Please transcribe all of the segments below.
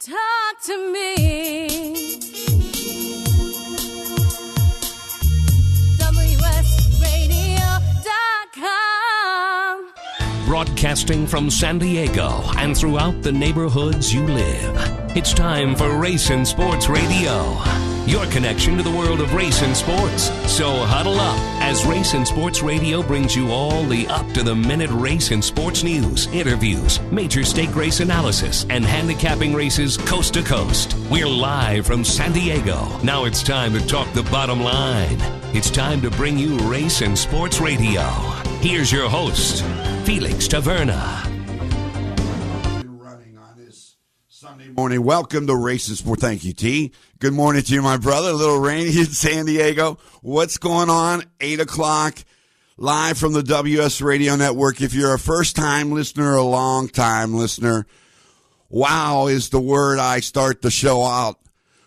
Talk to me. WSRadio.com. Broadcasting from San Diego and throughout the neighborhoods you live. It's time for Race and Sports Radio. Your connection to the world of race and sports. So huddle up as Race and Sports Radio brings you all the up-to-the-minute race and sports news, interviews, major stake race analysis, and handicapping races coast to coast. We're live from San Diego. Now it's time to talk the bottom line. It's time to bring you Race and Sports Radio. Here's your host, Felix Taverna. Sunday morning. Welcome to Race and Sport. Thank you, T. Good morning to you, my brother. A little rainy in San Diego. What's going on? 8 o'clock, live from the WS Radio Network. If you're a first-time listener or a long-time listener, wow is the word I start the show out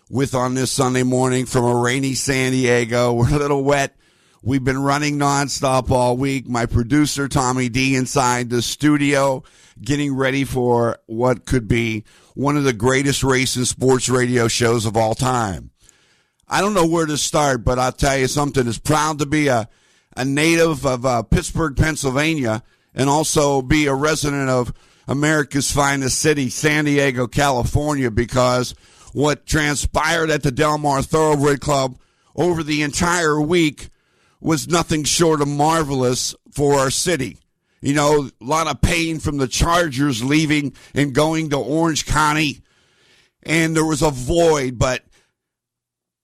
with on this Sunday morning from a rainy San Diego. We're a little wet. We've been running nonstop all week. My producer, Tommy D, inside the studio, getting ready for what could be one of the greatest race and sports radio shows of all time. I don't know where to start, but I'll tell you something. It's proud to be a native of Pittsburgh, Pennsylvania, and also be a resident of America's finest city, San Diego, California, because what transpired at the Del Mar Thoroughbred Club over the entire week was nothing short of marvelous for our city. You know, a lot of pain from the Chargers leaving and going to Orange County, and there was a void, but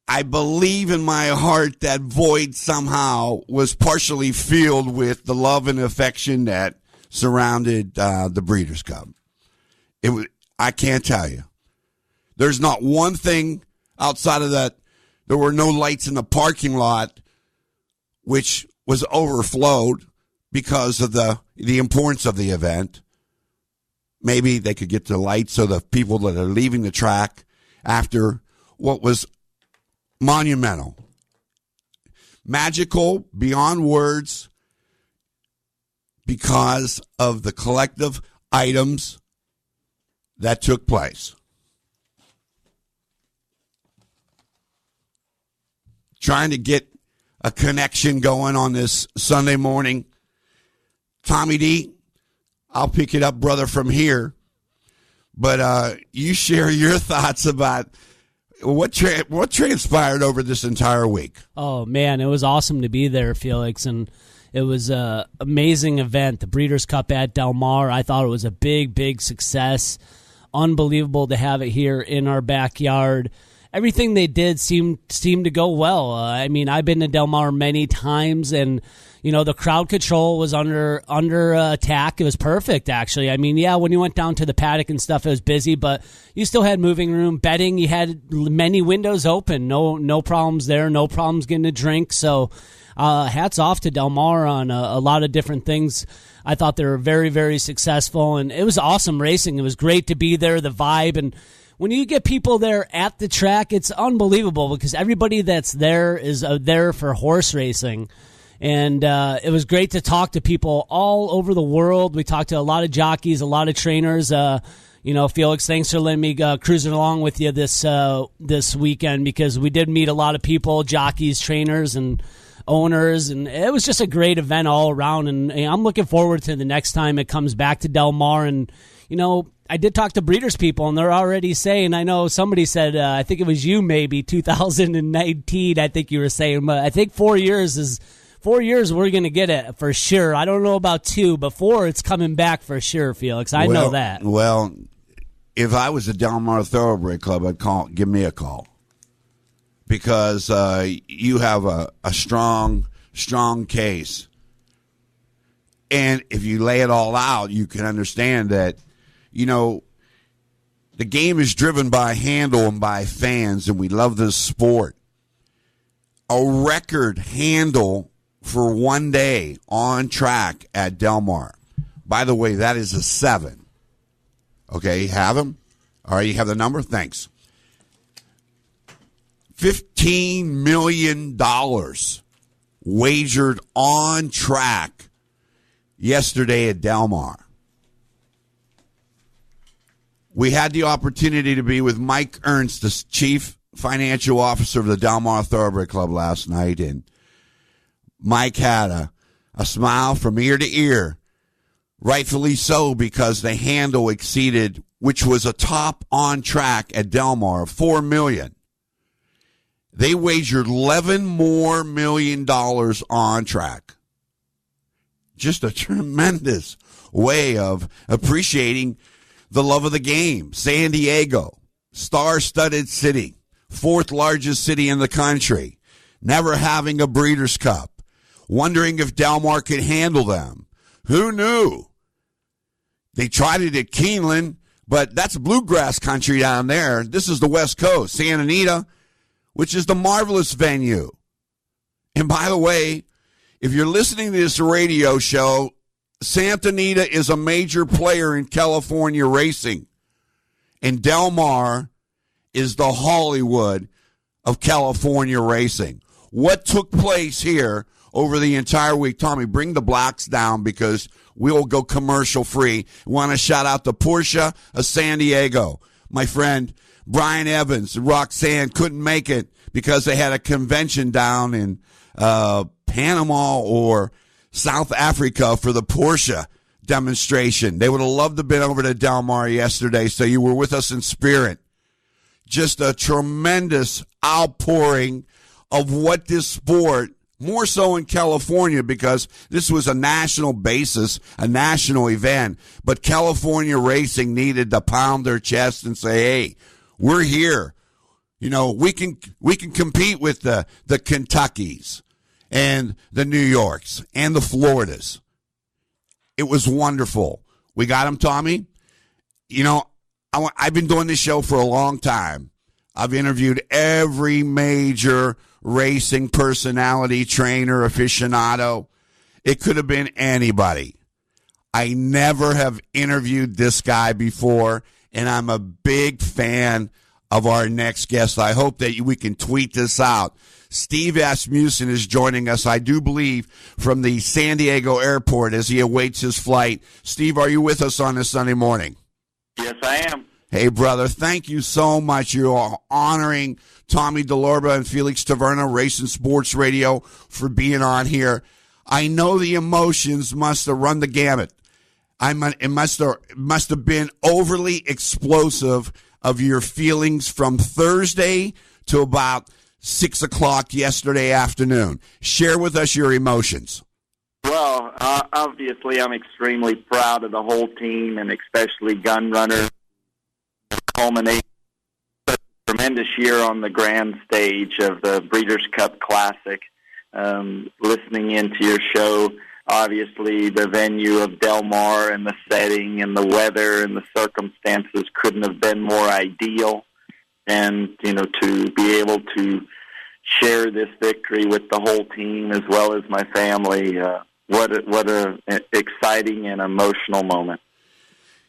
I believe in my heart that void somehow was partially filled with the love and affection that surrounded the Breeders' Cup. I can't tell you. There's not one thing outside of that. There were no lights in the parking lot, which was overflowed because of the importance of the event. Maybe they could get the lights so the people that are leaving the track after what was monumental, magical, beyond words, because of the collective items that took place. Trying to get a connection going on this Sunday morning. Tommy D, I'll pick it up, brother, from here. But you share your thoughts about what transpired over this entire week. Oh, man, it was awesome to be there, Felix, and it was an amazing event. The Breeders' Cup at Del Mar, I thought it was a big, big success. Unbelievable to have it here in our backyard. Everything they did seemed to go well. I mean, I've been to Del Mar many times, and you know, the crowd control was under attack. It was perfect, actually. I mean, yeah, when you went down to the paddock and stuff, it was busy, but you still had moving room betting. You had many windows open. No problems there. No problems getting a drink. So hats off to Del Mar on a lot of different things. I thought they were very, very successful, and it was awesome racing. It was great to be there, the vibe, and when you get people there at the track, it's unbelievable because everybody that's there is there for horse racing. And it was great to talk to people all over the world. We talked to a lot of jockeys, a lot of trainers. You know, Felix, thanks for letting me cruise along with you this weekend because we did meet a lot of people, jockeys, trainers, and owners. And it was just a great event all around. And I'm looking forward to the next time it comes back to Del Mar. And, you know, I did talk to breeders people, and they're already saying, I know somebody said, I think it was you maybe, 2019, I think you were saying, but I think 4 years we're going to get it for sure. I don't know about 2, but 4 it's coming back for sure, Felix. I know that. Well, if I was a Del Mar Thoroughbred Club, I'd give me a call because you have a strong case. And if you lay it all out, you can understand that, you know, the game is driven by handle and by fans, and we love this sport. A record handle for one day on track at Del Mar. By the way, that is a 7. Okay, you have them? All right, you have the number? Thanks. $15 million wagered on track yesterday at Del Mar. We had the opportunity to be with Mike Ernst, the chief financial officer of the Del Mar Thoroughbred Club last night, and Mike had a smile from ear to ear, rightfully so, because the handle exceeded, which was a top on track at Del Mar, $4 million. They wagered $11 million more on track. Just a tremendous way of appreciating the love of the game. San Diego, star-studded city, fourth largest city in the country, never having a Breeders' Cup, wondering if Del Mar could handle them. Who knew? They tried it at Keeneland, but that's bluegrass country down there. This is the West Coast. Santa Anita, which is the marvelous venue. And by the way, if you're listening to this radio show, Santa Anita is a major player in California racing. And Del Mar is the Hollywood of California racing. What took place here over the entire week? Tommy, bring the blacks down because we'll go commercial free. Want to shout out to Porsche of San Diego. My friend Brian Evans and Roxanne couldn't make it because they had a convention down in Panama or South Africa for the Porsche demonstration. They would have loved to have been over to Del Mar yesterday, so you were with us in spirit. Just a tremendous outpouring of what this sport, more so in California because this was a national basis, a national event, but California racing needed to pound their chest and say, hey, we're here. You know, we can compete with the Kentuckys and the New Yorks and the Floridas. It was wonderful. We got them, Tommy. You know, I've been doing this show for a long time. I've interviewed every major racing personality, trainer, aficionado. It could have been anybody. I never have interviewed this guy before, and I'm a big fan of our next guest. I hope that we can tweet this out. Steve Asmussen is joining us, I do believe, from the San Diego airport as he awaits his flight. Steve, are you with us on this Sunday morning? Yes, I am. Hey, brother, thank you so much. You are honoring Tommy DeLorba and Felix Taverna, Racing Sports Radio, for being on here. I know the emotions must have run the gamut. It must have been overly explosive of your feelings from Thursday to about 6 o'clock yesterday afternoon. Share with us your emotions. Well, obviously, I'm extremely proud of the whole team, and especially Gunrunner. Culminating a tremendous year on the grand stage of the Breeders' Cup Classic. Listening into your show, obviously the venue of Del Mar and the setting and the weather and the circumstances couldn't have been more ideal. And, you know, to be able to share this victory with the whole team as well as my family, what a exciting and emotional moment.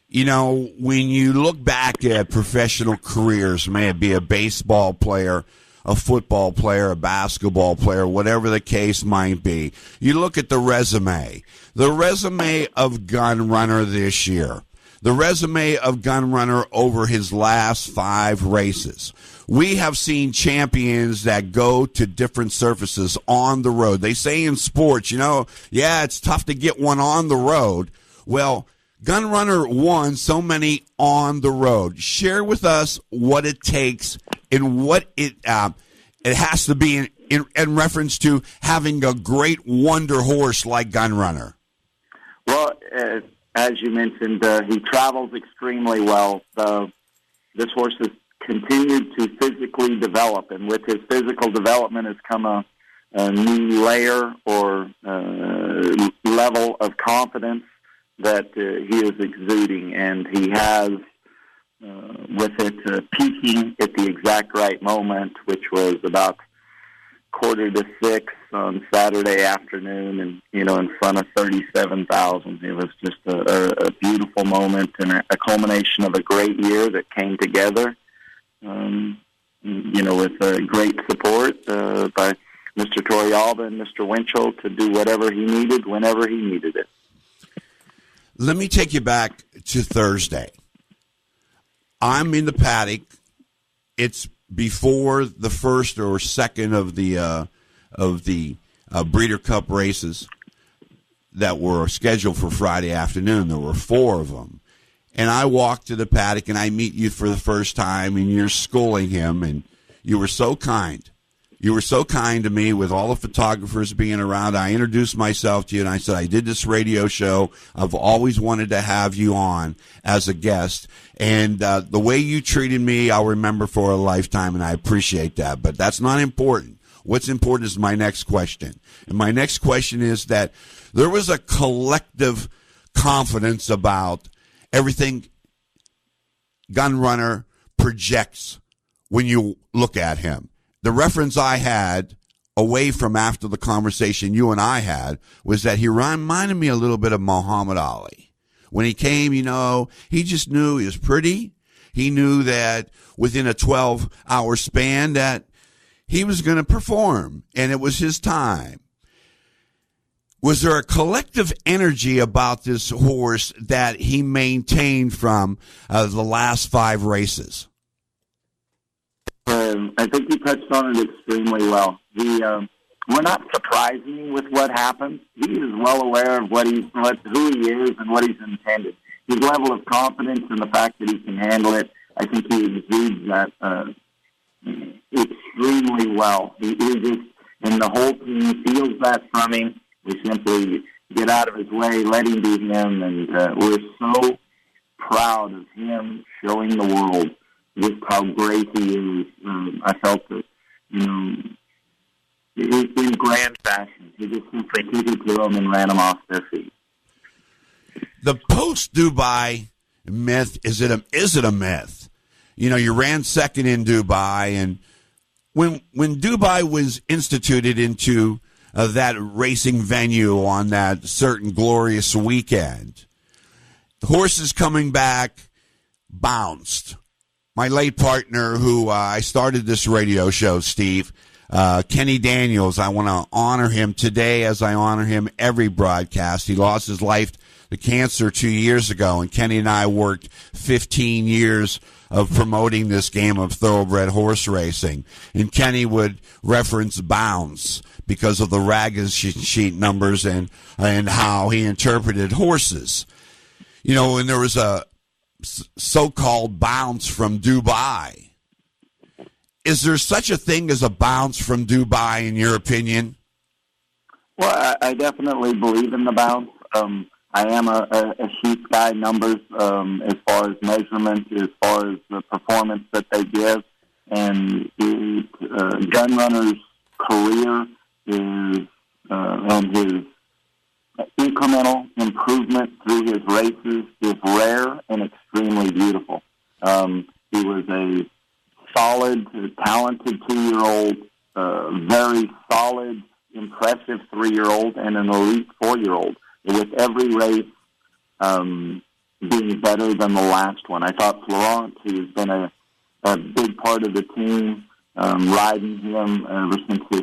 You know, when you look back at professional careers, may it be a baseball player, a football player, a basketball player, whatever the case might be, you look at the resume of Gunrunner this year, the resume of Gunrunner over his last 5 races. We have seen champions that go to different surfaces on the road. They say in sports, you know, yeah, it's tough to get one on the road. Well, Gunrunner won so many on the road. Share with us what it takes and what it has to be in reference to having a great wonder horse like Gunrunner. Well, as you mentioned, he travels extremely well. This horse has continued to physically develop, and with his physical development has come a new layer or level of confidence that he is exuding, and he has, with it peaking at the exact right moment, which was about 5:45 on Saturday afternoon, and in front of 37,000. It was just a beautiful moment and a culmination of a great year that came together. With great support by Mr. Torrealba and Mr. Winchell to do whatever he needed whenever he needed it. Let me take you back to Thursday. I'm in the paddock. It's before the first or second of the Breeder Cup races that were scheduled for Friday afternoon. There were 4 of them. And I walk to the paddock, and I meet you for the first time, and you're schooling him, and you were so kind. You were so kind to me with all the photographers being around. I introduced myself to you, and I said, I did this radio show. I've always wanted to have you on as a guest. And the way you treated me, I'll remember for a lifetime, and I appreciate that. But that's not important. What's important is my next question. And my next question is that there was a collective confidence about everything Gunrunner projects when you look at him. The reference I had away from after the conversation you and I had was that he reminded me a little bit of Muhammad Ali. When he came, he just knew he was pretty. He knew that within a 12-hour span that he was going to perform, and it was his time. Was there a collective energy about this horse that he maintained from the last 5 races? I think you touched on it extremely well. We're not surprising with what happened. He is well aware of who he is and what he's intended. His level of confidence and the fact that he can handle it, I think he exudes that extremely well. He just, and the whole team feels that from him. We simply get out of his way, let him be him, and we're so proud of him showing the world just how great he is. I felt that, in grand fashion. He just simply took it to them and ran them off their feet. The post-Dubai myth, is it a myth? You ran second in Dubai, and when Dubai was instituted into that racing venue on that certain glorious weekend, the horses coming back bounced. My late partner, who I started this radio show, Steve, Kenny Daniels, I want to honor him today as I honor him every broadcast. He lost his life to cancer 2 years ago, and Kenny and I worked 15 years of promoting this game of thoroughbred horse racing. And Kenny would reference bounce because of the ragged sheet numbers and how he interpreted horses. And there was a so-called bounce from Dubai. Is there such a thing as a bounce from Dubai, in your opinion? Well, I definitely believe in the bounce. I am a sheep guy, numbers as far as measurement, as far as the performance that they give. And Gunrunner's career is and his incremental improvement through his races is rare and extremely beautiful. He was a solid, talented 2-year-old, very solid, impressive 3-year-old, and an elite 4-year-old. With every race being better than the last one. I thought Florent, who's been a big part of the team, riding him ever since his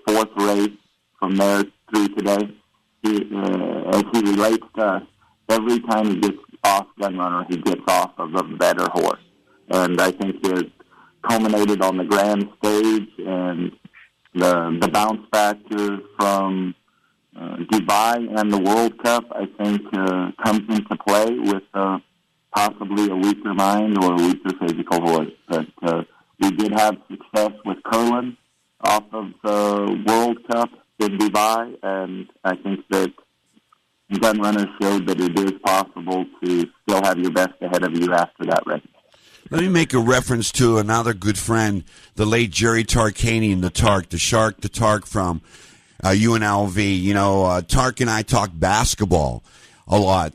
4th race from there through today. As he relates to us, every time he gets off Gunrunner, he gets off of a better horse. And I think it culminated on the grand stage, and the bounce factor from Dubai and the World Cup, I think, comes into play with possibly a weaker mind or a weaker physical horse. But we did have success with Curlin off of the World Cup in Dubai, and I think that Gunrunner showed that it is possible to still have your best ahead of you after that race. Let me make a reference to another good friend, the late Jerry Tarkanian, the Tark, the Shark, the Tark from UNLV. Tark and I talked basketball a lot.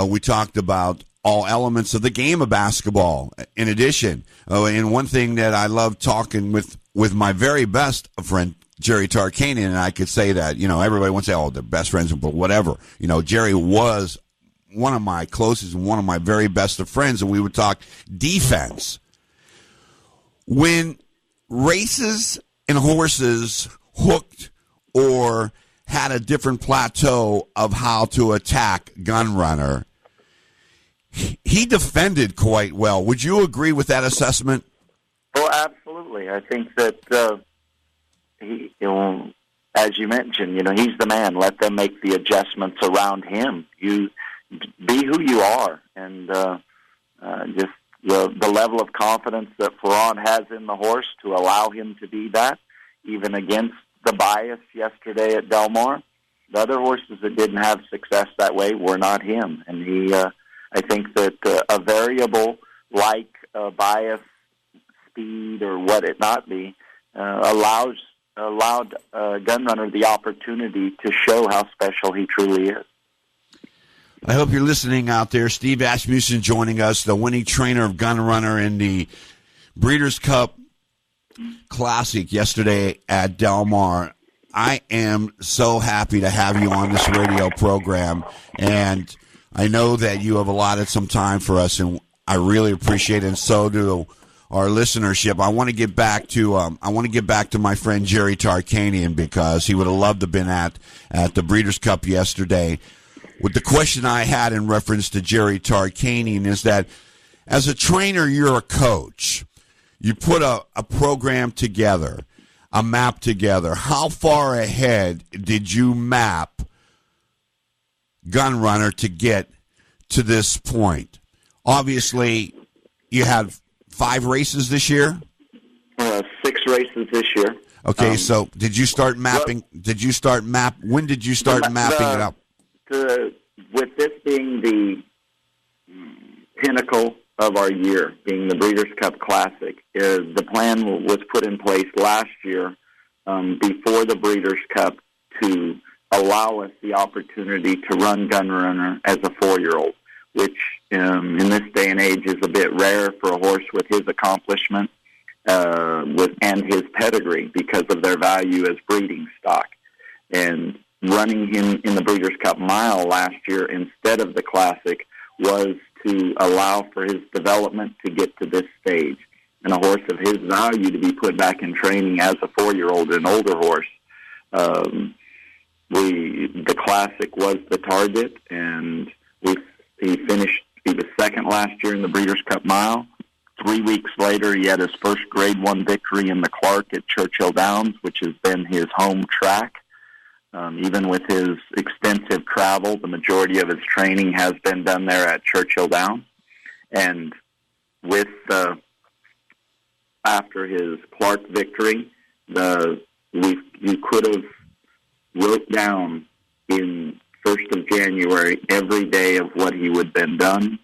We talked about all elements of the game of basketball. In addition, and one thing that I love talking with my very best friend, Jerry Tarkanian, and I could say that, everybody wants to say, they're best friends, but whatever. Jerry was one of my closest and one of my very best of friends, and we would talk defense. When races and horses hooked or had a different plateau of how to attack Gunrunner, he defended quite well. Would you agree with that assessment? Oh, absolutely. I think that he, as you mentioned, he's the man. Let them make the adjustments around him. You be who you are, and just the level of confidence that Ferrand has in the horse to allow him to be that, even against the bias yesterday at Del Mar. The other horses that didn't have success that way were not him, and he. I think that a variable like bias, speed, or what it not be, allowed Gunrunner the opportunity to show how special he truly is. I hope you're listening out there. Steve Asmussen joining us, the winning trainer of Gunrunner in the Breeders' Cup Classic yesterday at Del Mar. I am so happy to have you on this radio program, and I know that you have allotted some time for us, and I really appreciate it, and so do our listenership. I want to get back to my friend Jerry Tarkanian, because he would have loved to have been at the Breeders' Cup yesterday. With the question I had in reference to Jerry Tarkanian is that as a trainer, you're a coach. You put a program together, a map together. How far ahead did you map Gunrunner to get to this point? Obviously, you had 5 races this year? 6 races this year. Okay, so did you start mapping? When did you start mapping it up? With this being the pinnacle of our year, being the Breeders' Cup Classic, the plan was put in place last year before the Breeders' Cup to allow us the opportunity to run Gunrunner as a 4-year-old, which in this day and age is a bit rare for a horse with his accomplishment and his pedigree because of their value as breeding stock. And running him in the Breeders' Cup Mile last year instead of the Classic was to allow for his development to get to this stage. And a horse of his value to be put back in training as a 4-year-old, an older horse. The Classic was the target, and he was second last year in the Breeders' Cup Mile. 3 weeks later, he had his first Grade 1 victory in the Clark at Churchill Downs, which has been his home track. Even with his extensive travel, the majority of his training has been done there at Churchill Downs. And with after his Clark victory, you could have wrote down in 1st of January every day of what he would have been done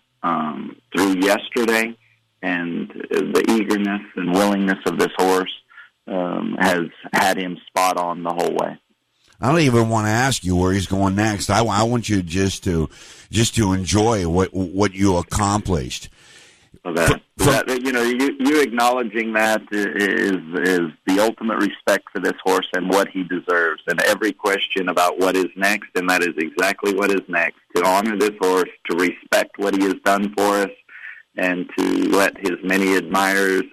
through yesterday, and the eagerness and willingness of this horse has had him spot on the whole way. I don't even want to ask you where he's going next. I want you just to enjoy what you accomplished. You acknowledging that is the ultimate respect for this horse and what he deserves. And every question about what is next, and that is exactly what is next. To honor this horse, to respect what he has done for us, and to let his many admirers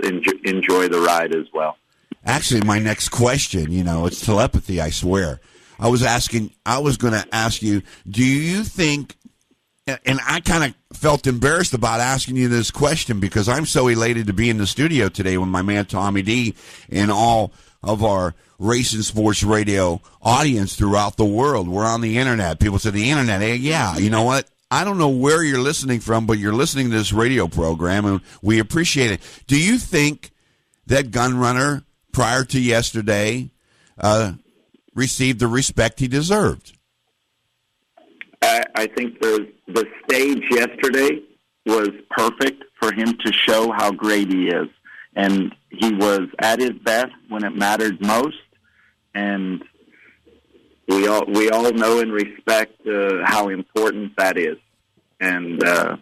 enjoy the ride as well. Actually, my next question, it's telepathy, I swear. I was going to ask you, do you think, and I kind of felt embarrassed about asking you this question because I'm so elated to be in the studio today with my man Tommy D and all of our Racing Sports Radio audience throughout the world. We're on the internet. People say the internet. Hey, yeah, you know what? I don't know where you're listening from, but you're listening to this radio program, and we appreciate it. Do you think that Gunrunner, prior to yesterday, received the respect he deserved? I think the stage yesterday was perfect for him to show how great he is. And he was at his best when it mattered most. And we all know and respect how important that is. And a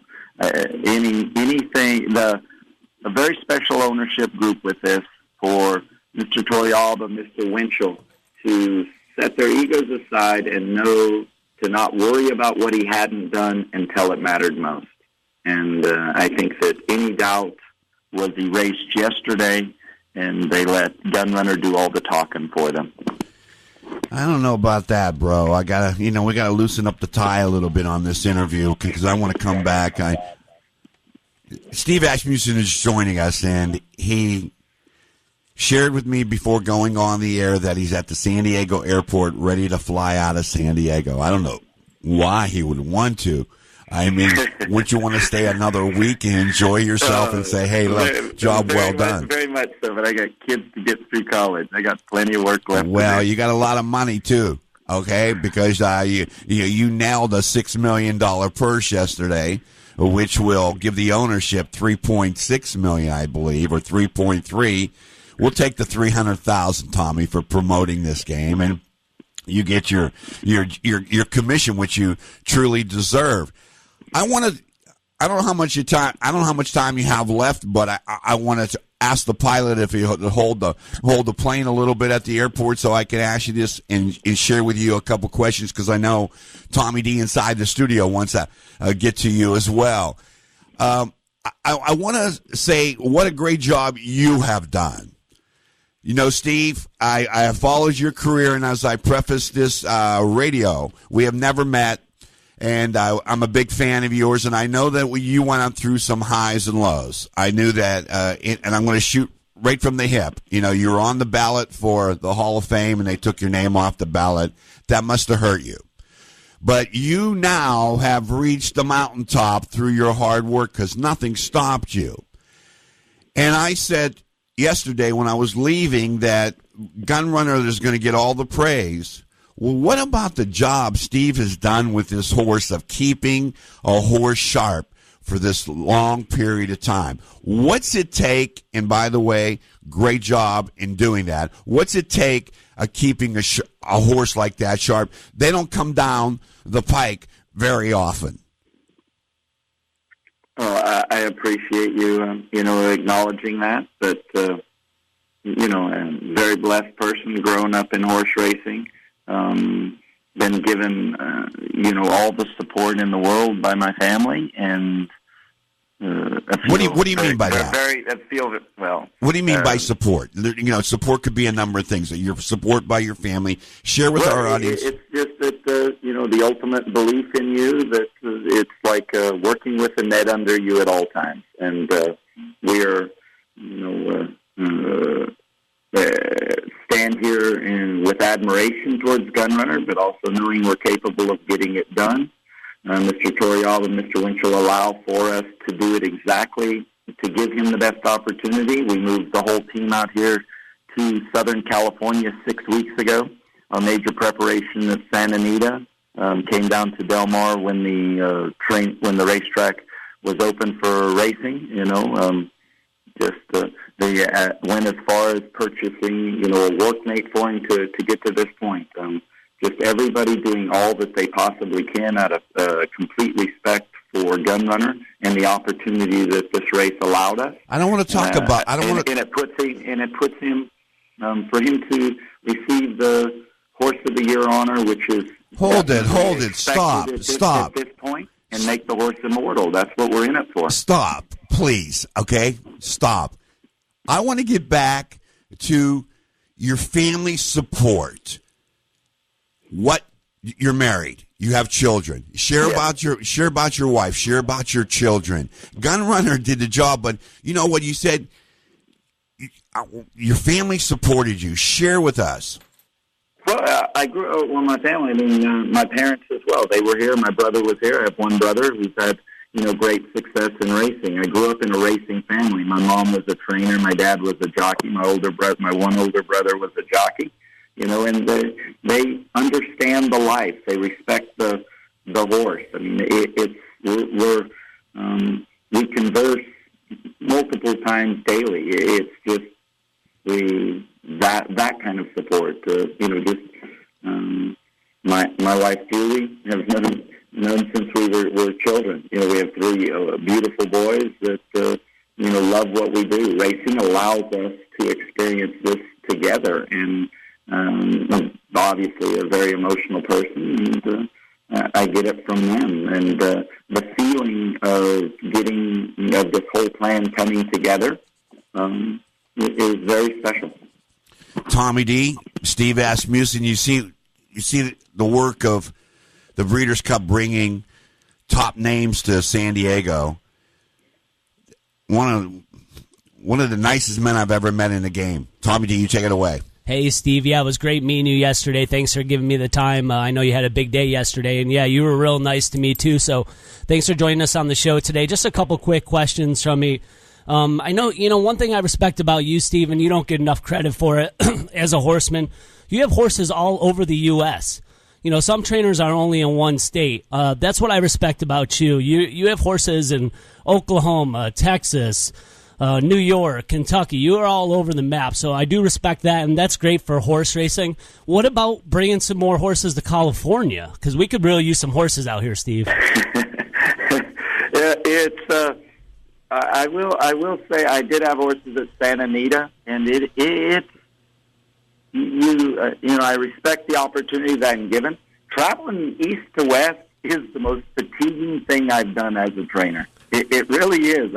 very special ownership group with this for Mr. Torrealba, Mr. Winchell, to set their egos aside and to not worry about what he hadn't done until it mattered most. And I think that any doubt was erased yesterday, and they let Gunrunner do all the talking for them. I don't know about that, bro. We gotta loosen up the tie a little bit on this interview because I want to come back. Steve Asmussen is joining us, and he shared with me before going on the air that he's at the San Diego airport ready to fly out of San Diego. I don't know why he would want to. I mean, wouldn't you want to stay another week and enjoy yourself and say, hey, look, job well done? Very much so, but I got kids to get through college. I got plenty of work left. Well, you got a lot of money, too, okay, because you nailed a $6 million purse yesterday, which will give the ownership $3.6 million, I believe, or 3.3. We'll take the $300,000, Tommy, for promoting this game, and you get your commission, which you truly deserve. I don't know how much time you have left, but I wanted to ask the pilot if he would hold the plane a little bit at the airport so I can ask you this and share with you a couple questions, because I know Tommy D inside the studio wants to get to you as well. I want to say what a great job you have done. You know, Steve, I have followed your career, and as I preface this radio, we have never met, and I'm a big fan of yours, and I know that you went through some highs and lows. I knew that, and I'm going to shoot right from the hip. You know, you were on the ballot for the Hall of Fame, and they took your name off the ballot. That must have hurt you. But you now have reached the mountaintop through your hard work, because nothing stopped you. And I said yesterday when I was leaving that Gunrunner is going to get all the praise. Well, what about the job Steve has done with this horse of keeping a horse sharp for this long period of time? What's it take, and by the way, great job in doing that, what's it take keeping a horse like that sharp? They don't come down the pike very often. Oh, I appreciate you, acknowledging that. But, I'm a very blessed person growing up in horse racing. Been given, all the support in the world by my family, and what do you mean by that? What do you mean by support? Support could be a number of things. Your support by your family. Share with our audience. It's just that the ultimate belief in you, that it's like working with a net under you at all times, and we are, stand here with admiration towards Gunrunner, but also knowing we're capable of getting it done. Mr. Torial and Mr. Winchell allow for us to do it exactly, to give him the best opportunity. We moved the whole team out here to Southern California 6 weeks ago. Our major preparation of Santa Anita came down to Del Mar when the racetrack was open for racing. They went as far as purchasing, a workmate for him to get to this point. Just everybody doing all that they possibly can out of complete respect for Gunrunner and the opportunity that this race allowed us. I don't want to talk about. I don't want to. And it puts him for him to receive the Horse of the Year honor, which is hold it, stop. At this point, and make the horse immortal. That's what we're in it for. Stop, please. Okay, stop. I want to get back to your family support. What you're married, you have children. Share about your wife. Share about your children. Gunrunner did the job, but you know what you said. Your family supported you. Share with us. Well, I grew up with my family. I mean, my parents as well. They were here. My brother was here. I have one brother who's had great success in racing. I grew up in a racing family. My mom was a trainer. My dad was a jockey. My one older brother was a jockey. And they understand the life. They respect the horse. I mean, we converse multiple times daily. It's just that kind of support. My wife Julie has known since we were children. We have three beautiful boys that love what we do. Racing allows us to experience this together, and I'm obviously a very emotional person, and I get it from them. And the feeling of this whole plan coming together is very special. Tommy D, Steve Asmussen, you see the work of the Breeders' Cup bringing top names to San Diego. one of the nicest men I've ever met in a game. Tommy D, you take it away. Hey, Steve. Yeah, it was great meeting you yesterday. Thanks for giving me the time. I know you had a big day yesterday, and yeah, you were real nice to me too. So thanks for joining us on the show today. Just a couple quick questions from me. I know, one thing I respect about you, Steve, and you don't get enough credit for it as a horseman. You have horses all over the U.S. Some trainers are only in one state. That's what I respect about you. You have horses in Oklahoma, Texas, New York, Kentucky. You are all over the map, so I do respect that, and that's great for horse racing. What about bringing some more horses to California? Because we could really use some horses out here, Steve. I will say I did have horses at Santa Anita, and I respect the opportunity that I'm given. Traveling east to west is the most fatiguing thing I've done as a trainer. It really is.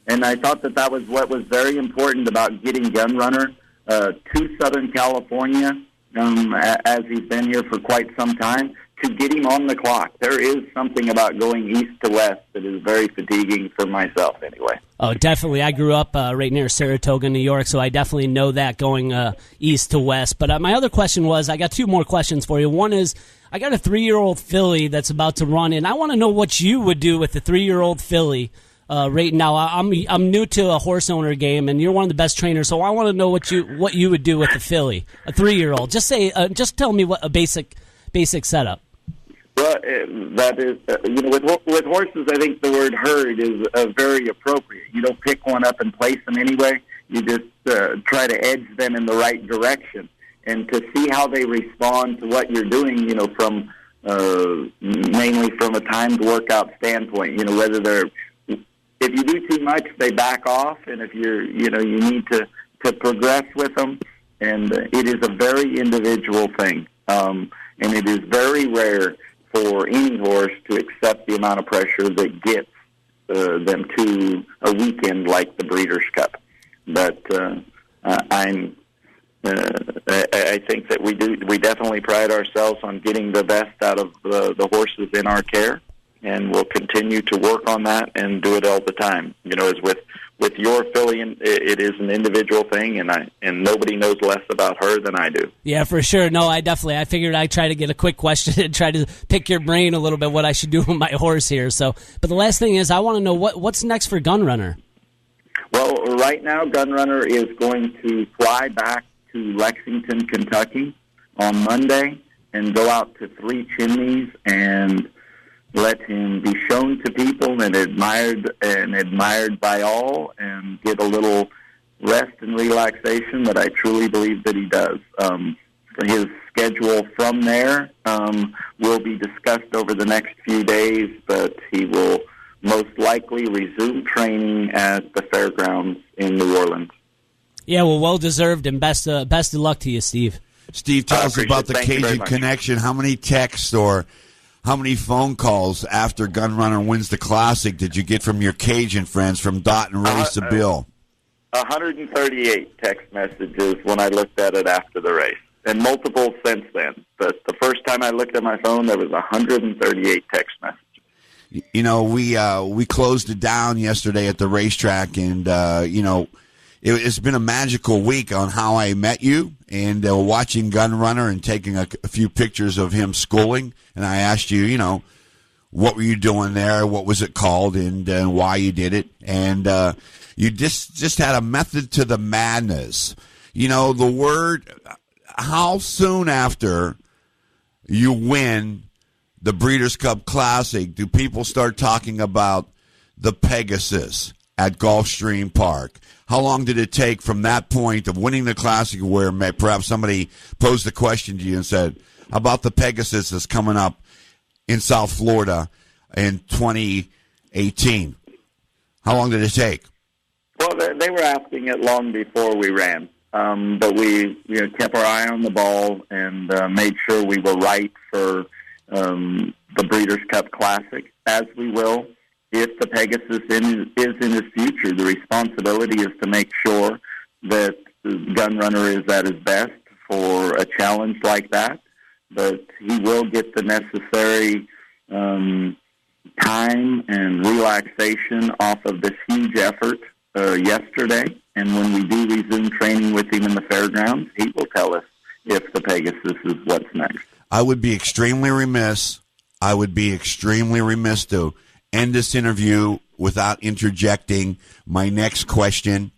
And I thought that was what was very important about getting Gunrunner to Southern California, as he's been here for quite some time, to get him on the clock. There is something about going east to west that is very fatiguing for myself anyway. Oh, definitely. I grew up right near Saratoga, New York, so I definitely know that going east to west. But my other question was, I got two more questions for you. One is, I got a 3-year-old filly that's about to run, and I want to know what you would do with the 3-year-old filly right now. I'm new to a horse owner game, and you're one of the best trainers, so I want to know what you would do with the filly, a 3-year-old. Just tell me what a basic setup. Well, that is, with horses, I think the word herd is very appropriate. You don't pick one up and place them anyway. You just try to edge them in the right direction. And to see how they respond to what you're doing, from mainly from a timed workout standpoint, whether if you do too much, they back off. And if you need to progress with them. And it is a very individual thing. And it is very rare for any horse to accept the amount of pressure that gets them to a weekend like the Breeders' Cup. But I think that we definitely pride ourselves on getting the best out of the horses in our care, and we'll continue to work on that and do it all the time. As with your filly, it is an individual thing, and nobody knows less about her than I do. Yeah, for sure. No, I figured I'd try to get a quick question and try to pick your brain a little bit what I should do with my horse here. So, but the last thing is, I want to know what's next for Gunrunner. Well, right now, Gunrunner is going to fly back to Lexington, Kentucky on Monday and go out to Three Chimneys and let him be shown to people and admired by all, and get a little rest and relaxation that I truly believe that he does. His schedule from there will be discussed over the next few days, but he will most likely resume training at the fairgrounds in New Orleans. Yeah, well deserved, and best of luck to you, Steve. Steve, tell us about the Cajun Connection. How many texts or how many phone calls after Gunrunner wins the Classic did you get from your Cajun friends, from Dot and Race to Bill? 138 text messages when I looked at it after the race, and multiple since then. But the first time I looked at my phone, there was 138 text messages. We closed it down yesterday at the racetrack, and it's been a magical week on how I met you, and watching Gunrunner and taking a few pictures of him schooling. And I asked you, what were you doing there? What was it called, and why you did it? And you just had a method to the madness. The word. How soon after you win the Breeders' Cup Classic do people start talking about the Pegasus at Gulfstream Park? How long did it take from that point of winning the Classic, where perhaps somebody posed a question to you and said, how about the Pegasus that's coming up in South Florida in 2018? How long did it take? Well, they were asking it long before we ran. But we kept our eye on the ball and made sure we were right for the Breeders' Cup Classic, as we will. If the Pegasus is in his future, the responsibility is to make sure that Gunrunner is at his best for a challenge like that. But he will get the necessary time and relaxation off of this huge effort yesterday. And when we do resume training with him in the fairgrounds, he will tell us if the Pegasus is what's next. I would be extremely remiss to end this interview without interjecting my next question.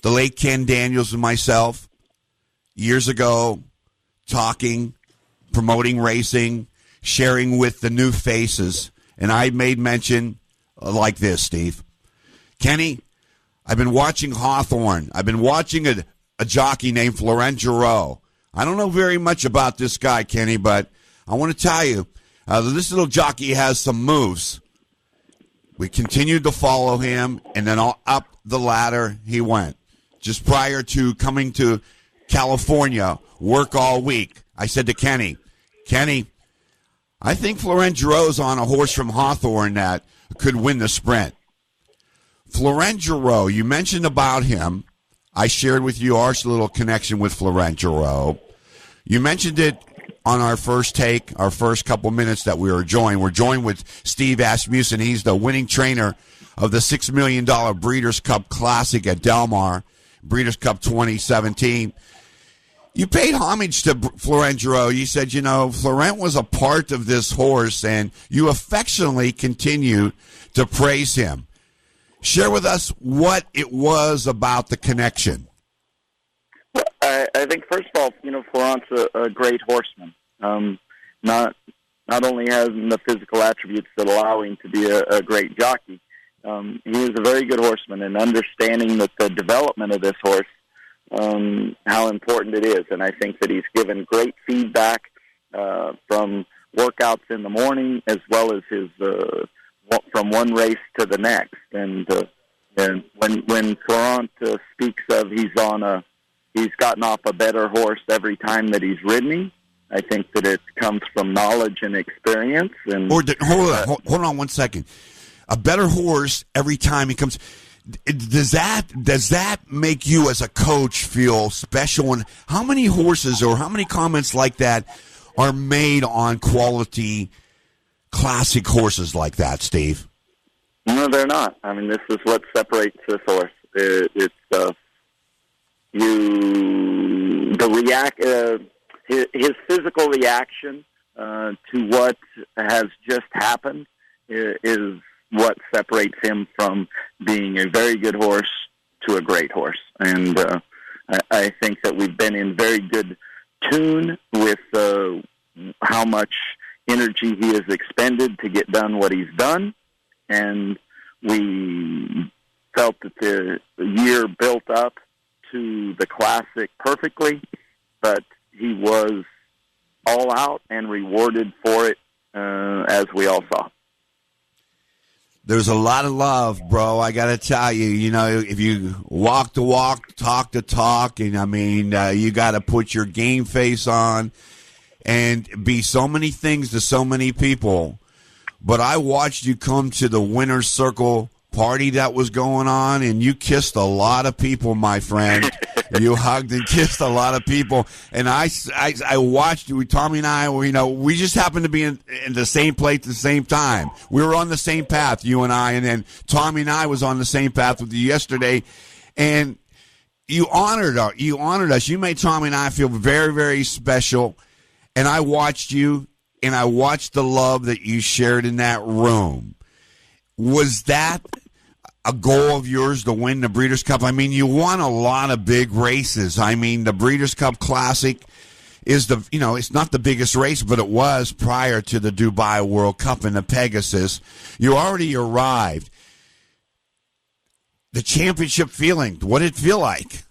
The late Ken Daniels and myself, years ago, talking, promoting racing, sharing with the new faces, and I made mention like this, Steve. Kenny, I've been watching Hawthorne. I've been watching a jockey named Florent Giroux. I don't know very much about this guy, Kenny, but I want to tell you, this little jockey has some moves. We continued to follow him, and then up the ladder he went. Just prior to coming to California, work all week, I said to Kenny, I think Florent Giroux's on a horse from Hawthorne that could win the sprint. Florent Giroux, you mentioned about him. I shared with you our little connection with Florent Giroux. You mentioned it on our first take, our first couple minutes that we were joined. We're joined with Steve Asmussen. He's the winning trainer of the $6 million Breeders' Cup Classic at Del Mar, Breeders' Cup 2017. You paid homage to Florent Giroux. You said, Florent was a part of this horse, and you affectionately continue to praise him. Share with us what it was about the connection. I think, first of all, Florent's a great horseman. Not only has the physical attributes that allow him to be a great jockey, he is a very good horseman, and understanding that the development of this horse, how important it is. And I think that he's given great feedback from workouts in the morning as well as his from one race to the next. And when Florent speaks of he's gotten off a better horse every time that he's ridden him, I think that it comes from knowledge and experience. And hold on 1 second. A better horse every time he comes. Does that make you as a coach feel special? And how many horses or how many comments like that are made on quality classic horses like that, Steve? No, they're not. I mean, this is what separates this horse. His physical reaction to what has just happened is what separates him from being a very good horse to a great horse. And I think that we've been in very good tune with how much energy he has expended to get done what he's done. And we felt that the year built up to the Classic perfectly, but he was all out and rewarded for it, as we all saw. There's a lot of love, bro. I got to tell you, if you walk the walk, talk the talk, and you got to put your game face on and be so many things to so many people. But I watched you come to the winner's circle party that was going on, and you kissed a lot of people, my friend. You hugged and kissed a lot of people, and I watched you. Tommy and I, we just happened to be in the same place at the same time. We were on the same path, you and I, and then Tommy and I was on the same path with you yesterday, and you honored us. You made Tommy and I feel very, very special, and I watched you, and I watched the love that you shared in that room. Was that a goal of yours to win the Breeders' Cup? I mean, you won a lot of big races. I mean, the Breeders' Cup Classic is it's not the biggest race, but it was prior to the Dubai World Cup and the Pegasus. You already arrived. The championship feeling, what did it feel like?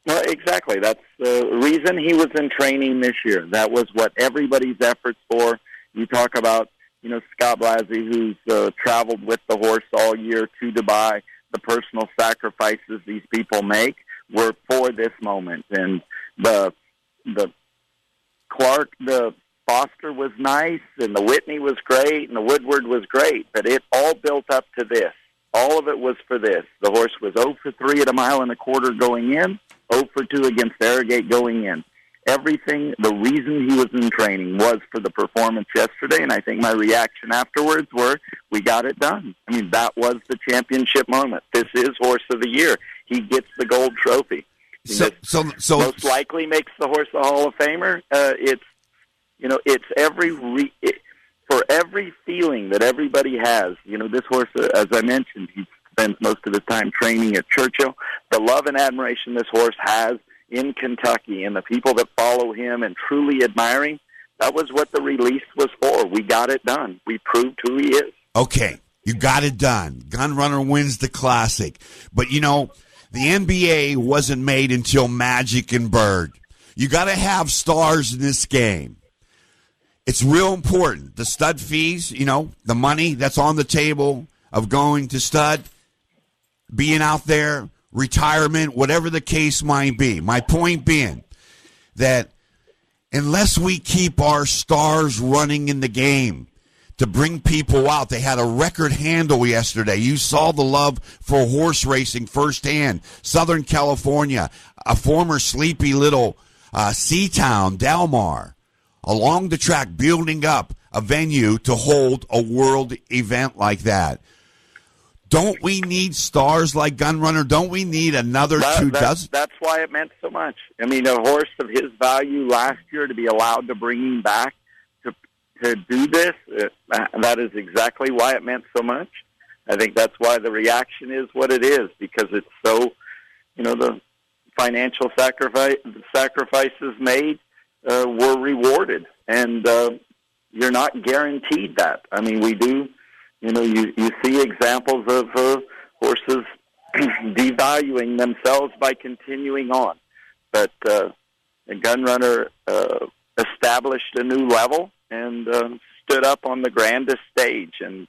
Well, exactly. That's the reason he was in training this year. That was what everybody's efforts for. You talk about Scott Blasey, who's traveled with the horse all year to Dubai. The personal sacrifices these people make were for this moment. And the Foster was nice, and the Whitney was great, and the Woodward was great. But it all built up to this. All of it was for this. The horse was 0 for 3 at 1.25 miles going in, 0 for 2 against Arrogate going in. everything, the reason he was in training was for the performance yesterday, and I think my reaction afterwards were, we got it done. I mean, that was the championship moment. This is Horse of the Year. He gets the gold trophy. So most likely makes the horse a Hall of Famer. For every feeling that everybody has. This horse, as I mentioned, he spends most of his time training at Churchill. The love and admiration this horse has in Kentucky and the people that follow him and truly admiring, that was what the release was for. We got it done. We proved who he is. Okay, you got it done. Gun Runner wins the Classic. But, the NBA wasn't made until Magic and Bird. You got to have stars in this game. It's real important. The stud fees, the money that's on the table of going to stud, being out there, retirement, whatever the case might be. My point being that unless we keep our stars running in the game to bring people out, they had a record handle yesterday. You saw the love for horse racing firsthand. Southern California, a former sleepy little sea town, Del Mar, along the track, building up a venue to hold a world event like that. Don't we need stars like Gun Runner? Don't we need another 2 dozen? That's why it meant so much. I mean, a horse of his value last year, to be allowed to bring him back to do this, that is exactly why it meant so much. I think that's why the reaction is what it is, because it's so, the financial sacrifices made were rewarded, and you're not guaranteed that. I mean, we do. You see examples of horses devaluing themselves by continuing on. But the Gun Runner established a new level and stood up on the grandest stage. And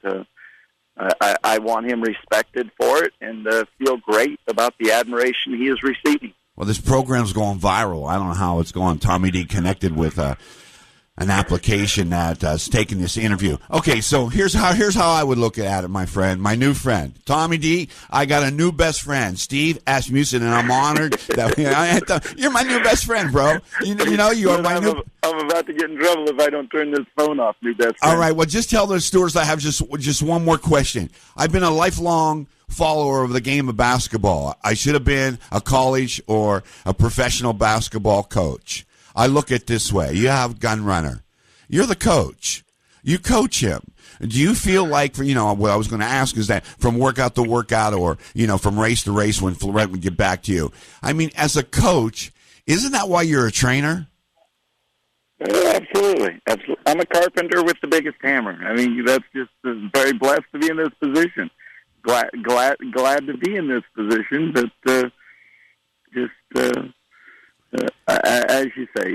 I want him respected for it and feel great about the admiration he is receiving. Well, this program's going viral. I don't know how it's going. Tommy D connected with an application that's taking this interview. Okay, so here's how I would look at it, my friend, my new friend. Tommy D, I got a new best friend, Steve Asmussen, and I'm honored that you're my new best friend, bro. You are my new... I'm about to get in trouble if I don't turn this phone off, new best friend. All right, well, just tell the stewards I have just one more question. I've been a lifelong follower of the game of basketball. I should have been a college or a professional basketball coach. I look at it this way. You have Gun Runner. You're the coach. You coach him. Do you feel like, what I was going to ask is that from workout to workout or, from race to race when Florette would get back to you. I mean, as a coach, isn't that why you're a trainer? Absolutely. I'm a carpenter with the biggest hammer. I mean, that's just very blessed to be in this position. Glad to be in this position, but as you say,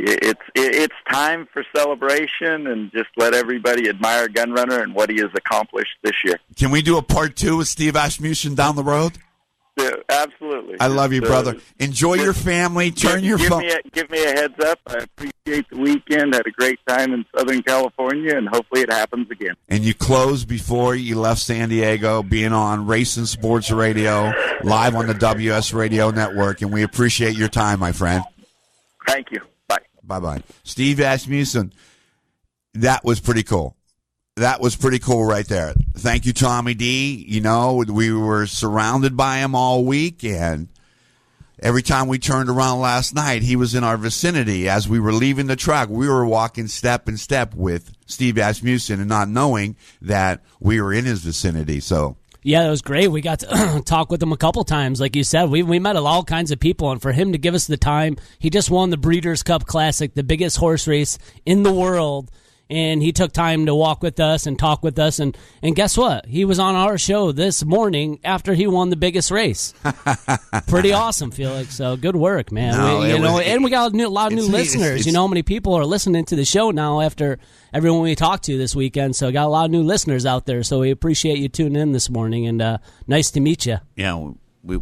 it's time for celebration and just let everybody admire Gun Runner and what he has accomplished this year. Can we do a part 2 with Steve Asmussen down the road? Yeah, absolutely. I love you, brother. Enjoy your family. Turn your phone. Give me a heads up. I appreciate the weekend. Had a great time in Southern California, and hopefully it happens again. And you closed before you left San Diego, being on Racing Sports Radio, live on the WS Radio Network, and we appreciate your time, my friend. Thank you. Bye. Bye-bye. Steve Asmussen, that was pretty cool. That was pretty cool right there. Thank you, Tommy D. We were surrounded by him all week, and every time we turned around last night, he was in our vicinity. As we were leaving the track, we were walking step in step with Steve Asmussen and not knowing that we were in his vicinity. So, yeah, that was great. We got to talk with him a couple times. Like you said, we met all kinds of people, and for him to give us the time, he just won the Breeders' Cup Classic, the biggest horse race in the world. And he took time to walk with us and talk with us. And guess what? He was on our show this morning after he won the biggest race. Pretty awesome, Felix. So good work, man. And we got a lot of new listeners. You know how many people are listening to the show now after everyone we talked to this weekend. So got a lot of new listeners out there. So we appreciate you tuning in this morning. And nice to meet you. Yeah, we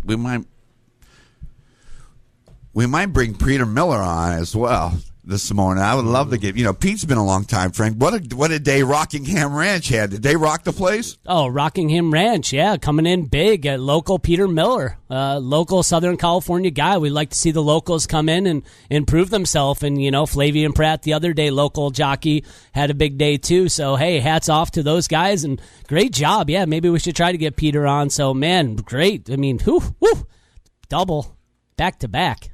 might bring Peter Miller on as well. this morning. I would love to give. Pete's been a long time friend. What a day Rockingham Ranch had. Did they rock the place? Oh, Rockingham Ranch, yeah, coming in big. Local Peter Miller, local Southern California guy. We like to see the locals come in and improve themselves. And Flavian Pratt the other day, local jockey, had a big day too. So hey, hats off to those guys and great job. Yeah, maybe we should try to get Peter on. So man, great. I mean, double back to back.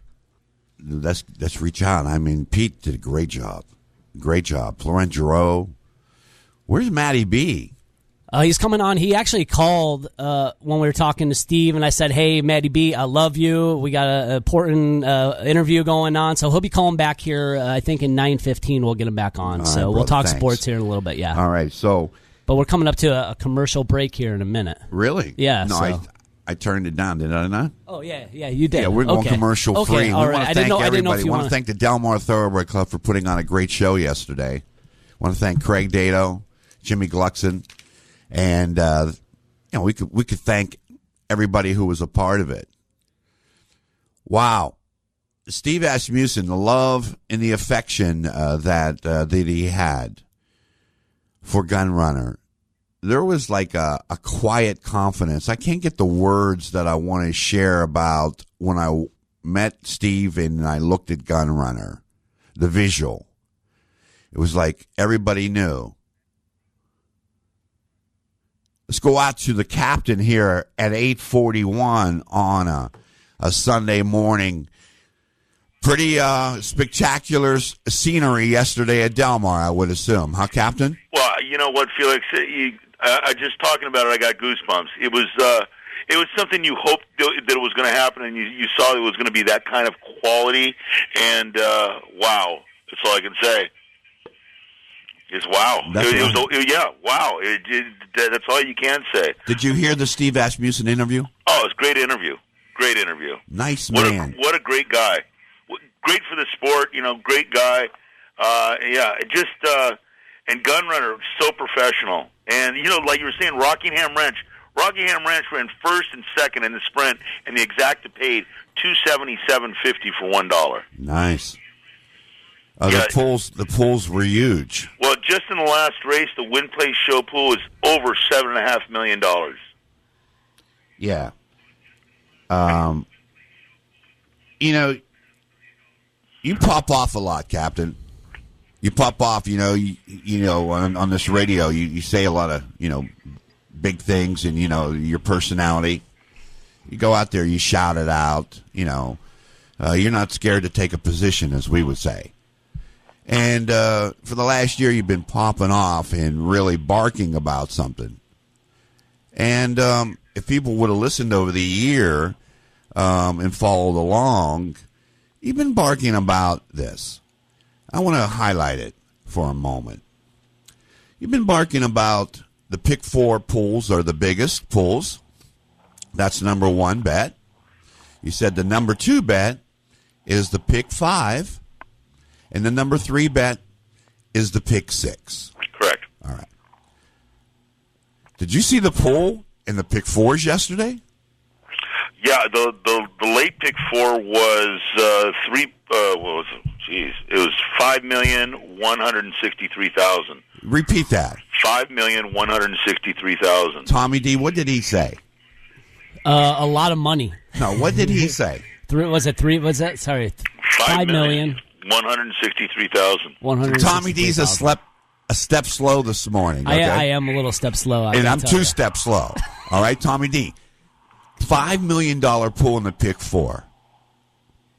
Let's reach out. I mean, Pete did a great job. Great job. Florent Giroux. Where's Matty B? He's coming on. He actually called when we were talking to Steve, and I said, hey, Matty B, I love you. We got an important interview going on. So he'll be calling back here, I think, in 9:15. We'll get him back on. All right, we'll talk thanks. sports here in a little bit, yeah. All right, But we're coming up to a commercial break here in a minute. Really? Yeah. No, I turned it down, did I not? Oh, yeah, you did. Yeah, we're going okay. commercial okay, free. All We right. want to thank everybody. We want to want thank the Delmar Thoroughbred Club for putting on a great show yesterday. Want to thank Craig Dato, Jimmy Gluckson, and we could thank everybody who was a part of it. Wow. Steve Asmussen, the love and the affection that he had for Gunrunner. There was like a quiet confidence. I can't get the words that I want to share about when I met Steve and I looked at Gunrunner, the visual. It was like everybody knew. Let's go out to the captain here at 8:41 on a Sunday morning. Pretty spectacular scenery yesterday at Delmar, I would assume. Huh, Captain? Well, you know what, Felix? I just talking about it, I got goosebumps. It was something you hoped that it was going to happen, and you saw it was going to be that kind of quality. And wow, that's all I can say. Is wow. Wow. That's all you can say. Did you hear the Steve Asmussen interview? Oh, it's a great interview. Great interview. Nice man. What a great guy. Great for the sport, great guy. And Gunrunner, so professional. And, like you were saying, Rockingham Ranch ran first and second in the sprint, and the exacta paid $277.50 for $1. Nice. The pools were huge. Well, just in the last race, the win place show pool was over $7.5 million. Yeah. You pop off a lot, Captain. You pop off, on this radio. You say a lot of, big things, and your personality. You go out there, you shout it out. You're not scared to take a position, as we would say. And for the last year, you've been popping off and really barking about something. And if people would have listened over the year and followed along, you've been barking about this. I want to highlight it for a moment. You've been barking about the pick 4 pools are the biggest pools. That's number 1 bet. You said the number 2 bet is the pick 5. And the number 3 bet is the pick 6. Correct. All right. Did you see the pool in the pick 4s yesterday? Yeah, the late pick 4 was it was $5,163,000. Repeat that. $5,163,000. Tommy D, what did he say? A lot of money. No, what did he say? Sorry, 5,163,000. Tommy D's a step slow this morning. Okay? I am a little step slow. And I'm 2 steps slow. All right, Tommy D. $5 million pool in the pick 4.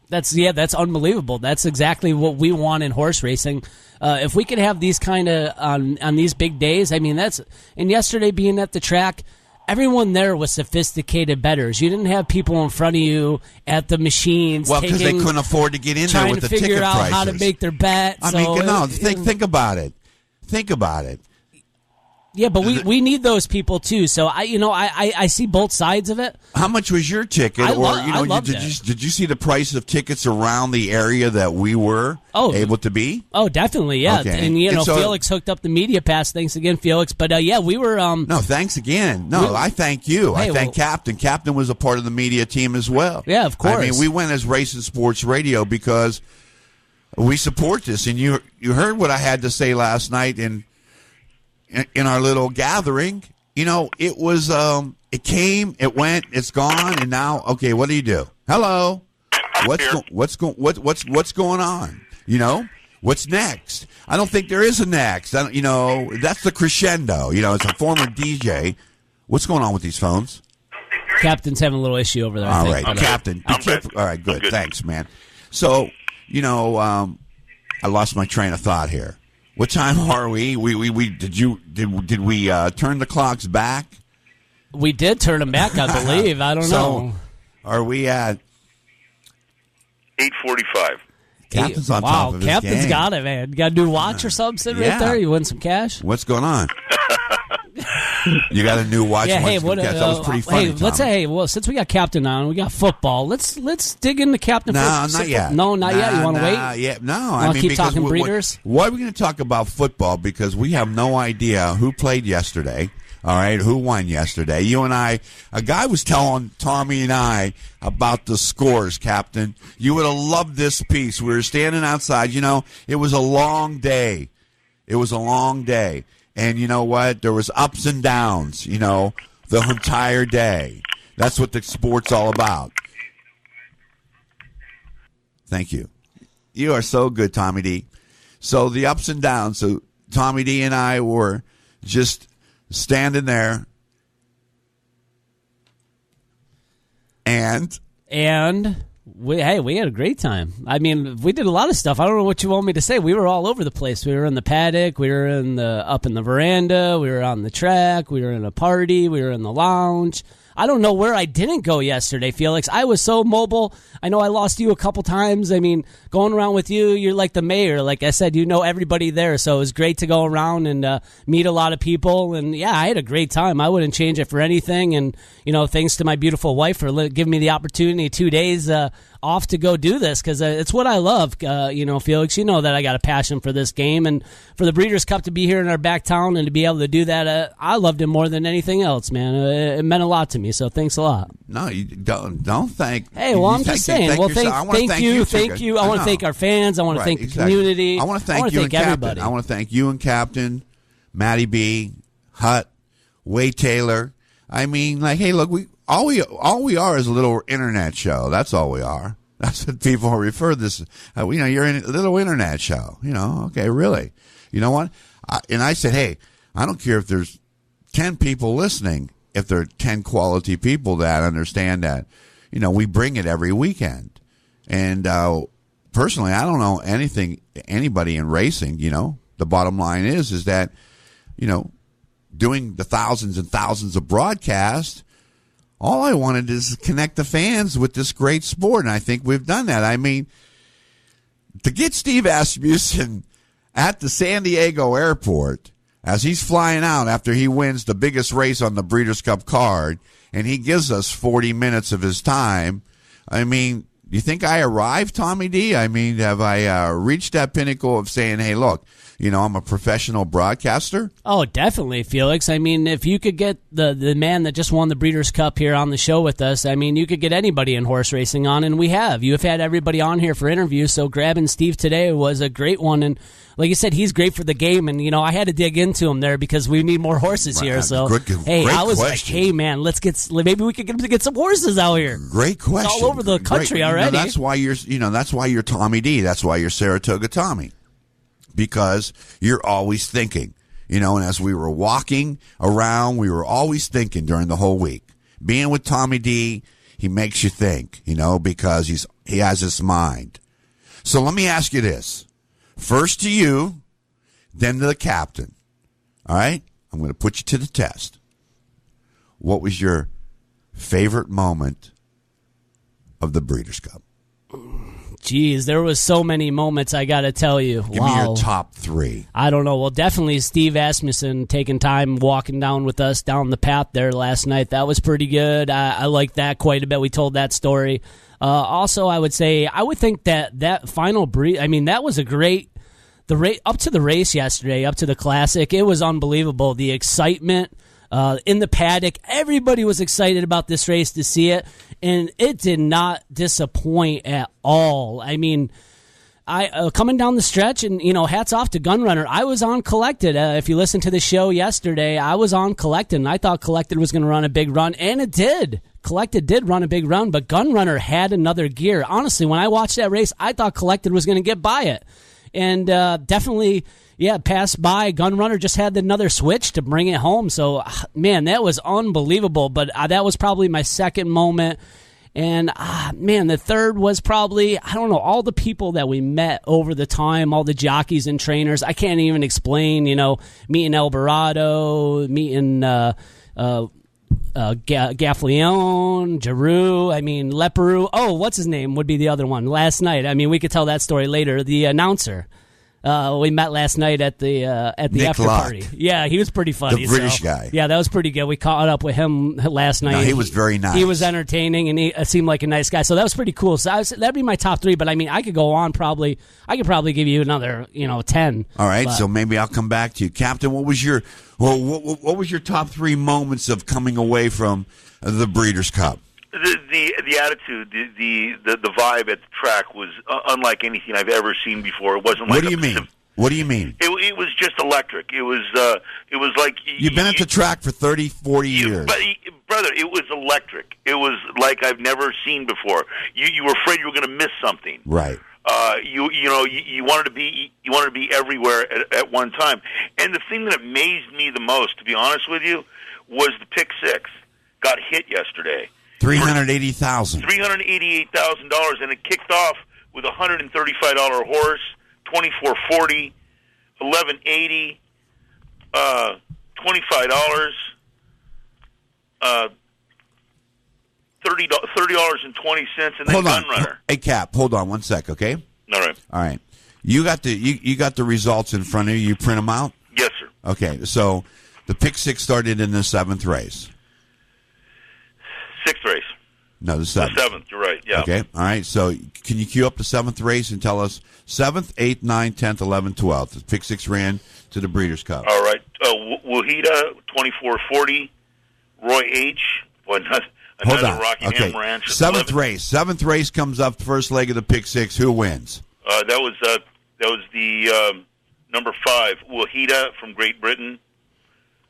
That's unbelievable. That's exactly what we want in horse racing. If we could have these kind of on these big days, I mean, and yesterday being at the track, everyone there was sophisticated bettors. You didn't have people in front of you at the machines. Well, because they couldn't afford to get in there with the ticket prices. Trying to figure out how to make their bet. Think about it. Think about it. Yeah, but we need those people too. So I see both sides of it. How much was your ticket? Did you see the price of tickets around the area that we were able to be? Oh, definitely, yeah. Okay. And Felix hooked up the media pass. Thanks again, Felix. But we were. No, thanks again. No, I thank you. I thank Captain. Captain was a part of the media team as well. Yeah, of course. I mean, we went as Race and Sports Radio because we support this. And you heard what I had to say last night in our little gathering. You know, it was it came, it went, it's gone, and now okay, what do you do? Hello, what's going on? You know, what's next? I don't think there is a next. You know, that's the crescendo. You know, it's a former DJ. What's going on with these phones? Captain's having a little issue over there. All right, Captain. I'm good. All right, good. Thanks, man. So, you know, I lost my train of thought here. What time are we? Did we turn the clocks back? We did turn them back, I believe. I don't know. Are we at 8:45? Captain's on top of his Captain's game. got it, man. You got a new watch or something sitting right there? You win some cash? What's going on? You got a new watch? Yeah, hey, that was pretty funny. Well, since we got Captain on, we got football. Let's dig into Captain. No, not yet. No, not yet. You want to wait? Yeah, no. I mean, keep talking breeders. Why are we going to talk about football? Because we have no idea who played yesterday. All right, who won yesterday? You and I. A guy was telling Tommy and I about the scores, Captain. You would have loved this piece. We were standing outside. You know, it was a long day. And you know what? There was ups and downs, you know, the entire day. That's what the sport's all about. Thank you. You are so good, Tommy D. So the ups and downs. So Tommy D and I were just standing there. And we had a great time. I mean, we did a lot of stuff. I don't know what you want me to say. We were all over the place. We were in the paddock. We were up in the veranda. We were on the track. We were in a party. We were in the lounge. I don't know where I didn't go yesterday, Felix. I was so mobile. I know I lost you a couple times. I mean, going around with you, you're like the mayor. Like I said, you know everybody there. So it was great to go around and meet a lot of people. And, yeah, I had a great time. I wouldn't change it for anything. And, you know, thanks to my beautiful wife for giving me the opportunity 2 days off to go do this because it's what I love. You know, Felix, you know that I got a passion for this game. And for the Breeders' Cup to be here in our back town and to be able to do that, I loved it more than anything else, man. It meant a lot to me. So thanks a lot. No, you don't thank. Hey, well, I'm just saying. Well, thank you. I want to thank our fans. I want to thank the community. I want to thank you and everybody. Captain. I want to thank you and Captain, Matty B, Hutt, Wade Taylor. I mean, like, hey, look, all we are is a little internet show. That's all we are. That's what people refer to this. You know, you're in a little internet show. You know, okay, really. You know what? And I said, hey, I don't care if there's 10 people listening. If there are 10 quality people that understand that, you know, we bring it every weekend. And personally, I don't know anybody in racing. You know, the bottom line is that, you know, doing the thousands and thousands of broadcasts, all I wanted is to connect the fans with this great sport, and I think we've done that. I mean, to get Steve Asmussen at the San Diego airport as he's flying out after he wins the biggest race on the Breeders' Cup card, and he gives us 40 minutes of his time, I mean, do you think I arrived, Tommy D? I mean, have I reached that pinnacle of saying, hey, look, you know, I'm a professional broadcaster? Oh, definitely, Felix. I mean, if you could get the man that just won the Breeders' Cup here on the show with us, I mean, you could get anybody in horse racing on, and we have. You have had everybody on here for interviews, so grabbing Steve today was a great one. And like you said, he's great for the game, and, you know, I had to dig into him there because we need more horses here. So, hey, I was like, hey, man, maybe we could get him to get some horses out here. Great question. It's all over the country already. You know, that's why you're Tommy D. That's why you're Saratoga Tommy. Because you're always thinking, you know, and as we were walking around, we were always thinking during the whole week. Being with Tommy D, he makes you think, you know, because he has this mind. So let me ask you this. First to you, then to the captain. All right? I'm going to put you to the test. What was your favorite moment of the Breeders' Cup? Geez, there was so many moments, I got to tell you. Give me your top three. I don't know. Well, definitely Steve Asmussen taking time walking down with us down the path there last night. That was pretty good. I liked that quite a bit. We told that story. Also, I would think that final breed, I mean, that was a great, up to the race yesterday, up to the Classic, it was unbelievable. The excitement in the paddock, everybody was excited about this race to see it, and it did not disappoint at all. I mean, coming down the stretch, and hats off to Gunrunner. I was on Collected. If you listened to the show yesterday, I was on Collected, and I thought Collected was going to run a big run, and it did. Collected did run a big run, but Gunrunner had another gear. Honestly, when I watched that race, I thought Collected was going to get by it, and definitely, passed by. Gunrunner just had another switch to bring it home. So, man, that was unbelievable. But that was probably my second moment. And, the third was probably, I don't know, all the people that we met over the time, all the jockeys and trainers. I can't even explain, meeting Alvarado, meeting Gaffleon, Giroux, Leperoux. Oh, what's his name would be the other one. Last night, we could tell that story later. The announcer. We met last night at the after party. Yeah, he was pretty funny. The British guy. Yeah, that was pretty good. We caught up with him last night. No, he was very nice. He was entertaining, and he seemed like a nice guy. So that was pretty cool. So that'd be my top three. But I could go on. Probably, I could probably give you another 10. All right, but, so maybe I'll come back to you, Captain. What was your what was your top three moments of coming away from the Breeders' Cup? The attitude, the vibe at the track was unlike anything I've ever seen before. It wasn't like What do you mean? What do you mean? It was just electric. It was like you've been at the track for 30, 40 years. But brother, it was electric. It was like I've never seen before. You were afraid you were going to miss something. Right. You wanted to be everywhere at one time. And the thing that amazed me the most, to be honest with you, was the pick six got hit yesterday. $388,000, and it kicked off with a $135 horse, 2440, 1180, $25, $30.20, and then Gunrunner. Hey, Cap, hold on one sec, okay? All right. You got the results in front of you. You print them out. Yes, sir. Okay, so the pick six started in the seventh race. Sixth race. No, the seventh. The seventh, you're right, yeah. Okay, all right. So can you cue up the seventh race and tell us 7th, 8th, 9th, 10th, 11th, 12th. The pick six ran to the Breeders' Cup. All right. Wahida, 2440. Roy H. Another Rockingham Ranch. Seventh race comes up, first leg of the pick six. Who wins? That was the number 5, Wahida from Great Britain,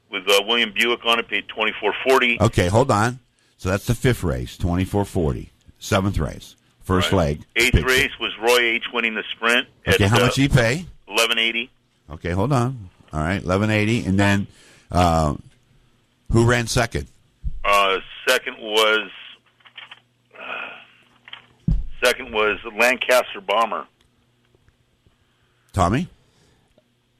with William Buick on it, paid $24.40. Okay, hold on. So that's the fifth race, $24.40. Seventh race, first leg. Eighth race was Roy H. winning the sprint. Okay, how much did he pay? $11.80. Okay, hold on. All right, $11.80, and then who ran second? Second was Lancaster Bomber. Tommy?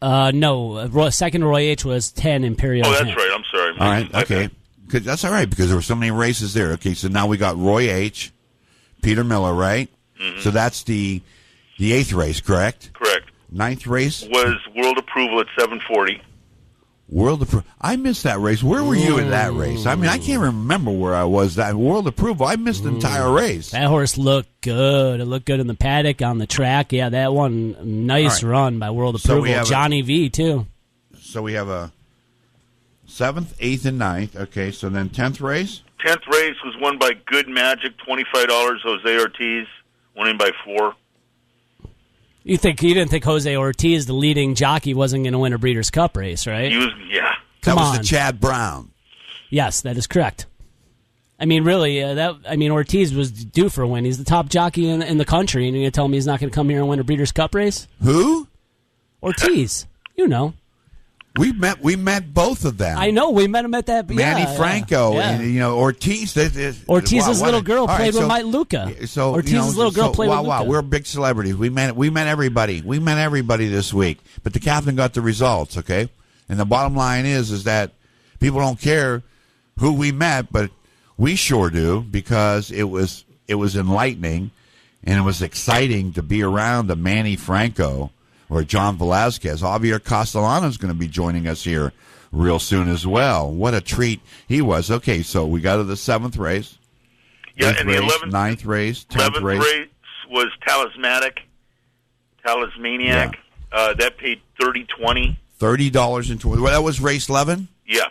No, second Roy H. was 10 Imperial. Oh, that's right. I'm sorry. All right, okay. That's all right, because there were so many races there. Okay, so now we got Roy H., Peter Miller, right? Mm-hmm. So that's the eighth race, correct? Correct. Ninth race? Was World Approval at 740. World Approval. I missed that race. Where were you in that race? I can't remember where I was. That World Approval, I missed the entire race. That horse looked good. It looked good in the paddock, on the track. Yeah, that one, nice run by World Approval. Johnny V, too. So we have a 7th, 8th, and 9th. Okay, so then 10th race? 10th race was won by Good Magic, $25. Jose Ortiz, winning by 4. You didn't think Jose Ortiz, the leading jockey, wasn't going to win a Breeders' Cup race, right? He was, yeah. That was the Chad Brown. Yes, that is correct. Really, Ortiz was due for a win. He's the top jockey in the country, and you're going to tell me he's not going to come here and win a Breeders' Cup race? Who? Ortiz. We met both of them. I know, we met him at that. Manny Franco and Ortiz. Ortiz's wow, little girl played with Mike Luca. Ortiz's little girl played with Luca. Wow, we're big celebrities. We met everybody. We met everybody this week. But the captain got the results. Okay, and the bottom line is that people don't care who we met, but we sure do, because it was enlightening and it was exciting to be around a Manny Franco or John Velazquez. Javier Castellano is going to be joining us here real soon as well. What a treat he was. Okay, so we got to the 7th race. Yeah, and the 11th, 9th race, 10th 11th race was Talismaniac. Yeah. That paid $30.20. $30.20. Well, that was race 11? Yeah.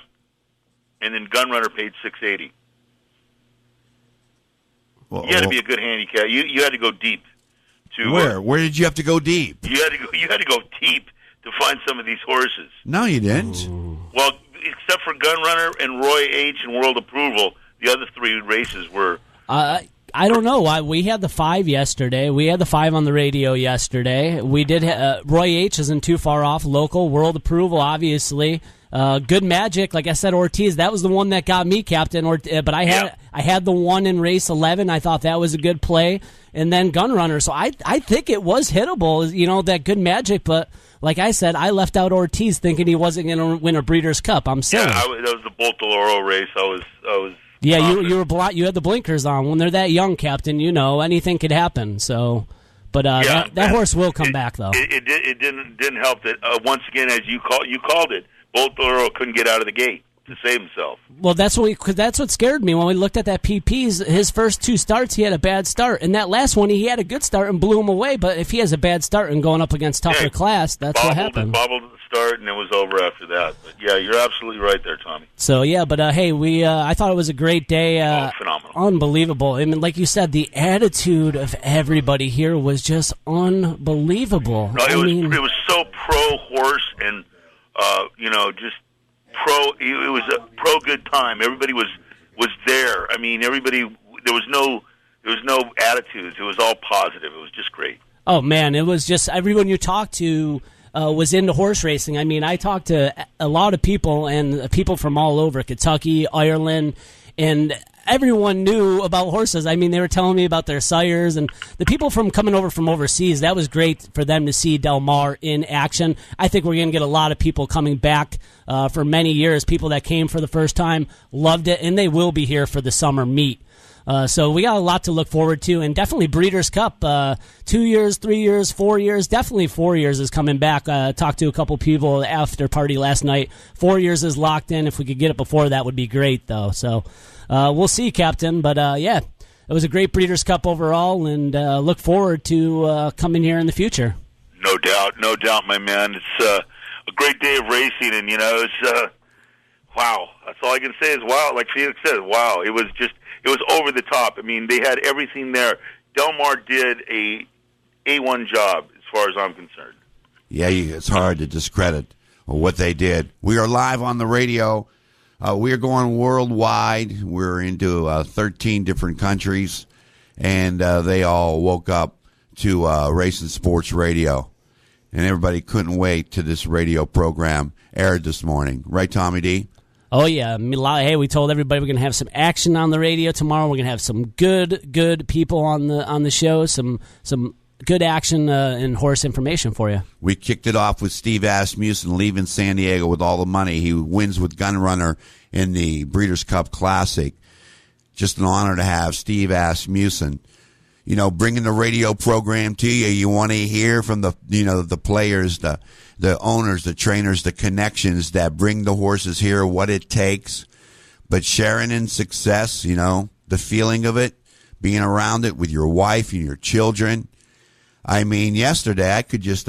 And then Gunrunner paid $6.80. You had to be a good handicap. You had to go deep Where did you have to go deep? You had to go deep to find some of these horses. No, you didn't. Well, except for Gun Runner and Roy H. and World Approval, the other three races were. I don't know. We had the 5 yesterday. We had the 5 on the radio yesterday. We did. Roy H. isn't too far off. Local World Approval, obviously. Good Magic, like I said, Ortiz. That was the one that got me, Captain. But I had the one in race 11. I thought that was a good play, and then Gun Runner. So I think it was hittable. You know, that Good Magic, but. Like I said, I left out Ortiz thinking he wasn't going to win a Breeders' Cup. I'm silly. Yeah, that was the Bolt de Oro race. I was. Yeah, you were you had the blinkers on. When they're that young, Captain, you know anything could happen. So, but that horse will come back though. It didn't help that once again, as you called it, Bolt de Oro couldn't get out of the gate to save himself. Well, that's what scared me when we looked at that PP's. His first 2 starts, he had a bad start, and that last one he had a good start and blew him away. But if he has a bad start and going up against tougher class, that's what happened. Bobbled at the start, and it was over after that. But yeah, you're absolutely right there, Tommy. So yeah, but hey, I thought it was a great day. Phenomenal, unbelievable. I mean, like you said, the attitude of everybody here was just unbelievable. No, it was so pro horse and just. It was a pro good time. Everybody was there. I mean, everybody. There was no attitudes. It was all positive. It was just great. Oh man, it was just everyone you talked to was into horse racing. I mean, I talked to a lot of people and people from all over Kentucky, Ireland, and everyone knew about horses. I mean, they were telling me about their sires, and the people coming over from overseas, that was great for them to see Del Mar in action. I think we're going to get a lot of people coming back for many years. People that came for the first time loved it, and they will be here for the summer meet. So we got a lot to look forward to, and definitely Breeders' Cup, 2 years, 3 years, 4 years, definitely 4 years is coming back. Talked to a couple people after party last night. 4 years is locked in. If we could get it before that would be great, though. So we'll see, Captain. But yeah, it was a great Breeders' Cup overall, and look forward to coming here in the future. No doubt, my man. It's a great day of racing, and it's wow. That's all I can say is wow. Like Felix said, wow. It was over the top. I mean, they had everything there. Del Mar did a A1 job as far as I'm concerned. Yeah, it's hard to discredit what they did. We are live on the radio. We are going worldwide. We're into 13 different countries, and they all woke up to Racing Sports Radio. And everybody couldn't wait till this radio program aired this morning. Right, Tommy D? Oh, yeah. Hey, we told everybody we're going to have some action on the radio tomorrow. We're going to have some good people on the show, some good action and horse information for you. We kicked it off with Steve Asmussen leaving San Diego with all the money. He wins with Gun Runner in the Breeders' Cup Classic. Just an honor to have Steve Asmussen, bringing the radio program to you. You want to hear from the players, the owners, the trainers, the connections that bring the horses here, what it takes. But sharing in success, the feeling of it, being around it with your wife and your children. I mean, yesterday I could just